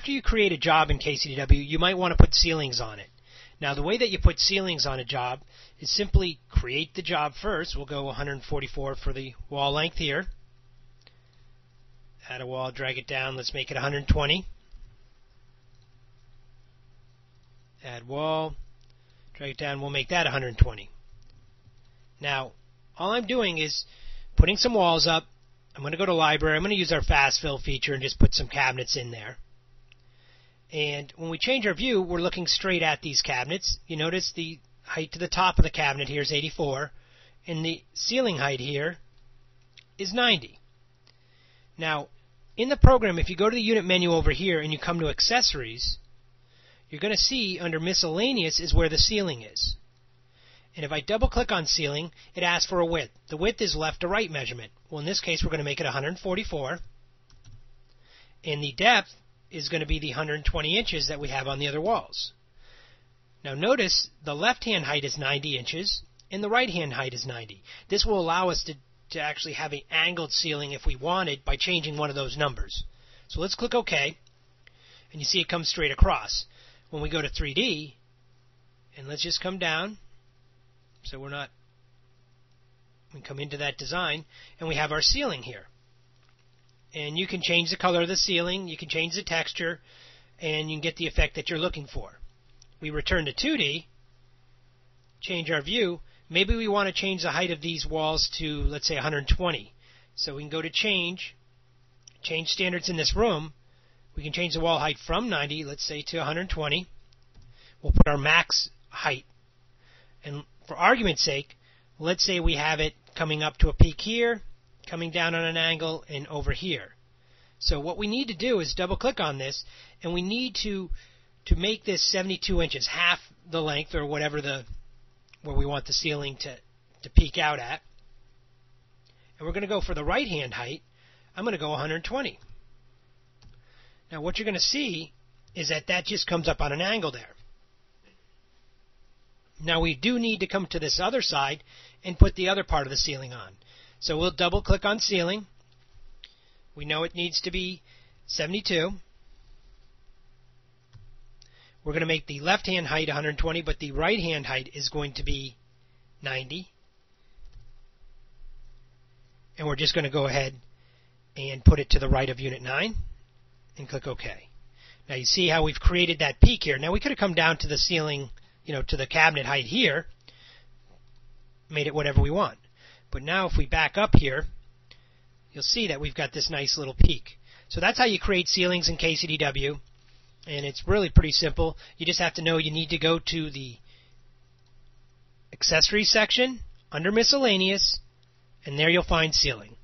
after you create a job in KCDW, you might want to put ceilings on it. Now, the way that you put ceilings on a job is simply create the job first. We'll go 144 for the wall length here. Add a wall, drag it down. Let's make it 120. Add wall, drag it down. We'll make that 120. Now, all I'm doing is putting some walls up. I'm going to go to library. I'm going to use our fast fill feature and just put some cabinets in there. And when we change our view, we're looking straight at these cabinets. You notice the height to the top of the cabinet here is 84, and the ceiling height here is 90. Now, in the program, if you go to the unit menu over here and you come to accessories, you're going to see under miscellaneous is where the ceiling is. And if I double click on ceiling, it asks for a width. The width is left to right measurement. Well, in this case, we're going to make it 144. And the depth is going to be the 120 inches that we have on the other walls. Now notice the left-hand height is 90 inches and the right-hand height is 90. This will allow us to actually have an angled ceiling if we wanted by changing one of those numbers. So let's click OK, and you see it comes straight across. When we go to 3D, and let's just come down, so we come into that design, and we have our ceiling here. And you can change the color of the ceiling, you can change the texture, and you can get the effect that you're looking for. We return to 2D, change our view. Maybe we want to change the height of these walls to, let's say, 120. So we can go to change standards in this room. We can change the wall height from 90, let's say, to 120. We'll put our max height. And for argument's sake, let's say we have it coming up to a peak here, coming down on an angle, and over here. So what we need to do is double click on this, and we need to make this 72 inches, half the length or whatever where we want the ceiling to peak out at. And we're going to go for the right hand height. I'm going to go 120. Now what you're going to see is that just comes up on an angle there. Now we do need to come to this other side and put the other part of the ceiling on. So we'll double click on ceiling. We know it needs to be 72. We're going to make the left hand height 120, but the right hand height is going to be 90. And we're just going to go ahead and put it to the right of Unit 9 and click OK. Now you see how we've created that peak here. Now we could have come down to the ceiling, to the cabinet height here, made it whatever we want. But now if we back up here, you'll see that we've got this nice little peak. So that's how you create ceilings in KCDW, and it's really pretty simple. You just have to know you need to go to the accessories section under miscellaneous, and there you'll find ceiling.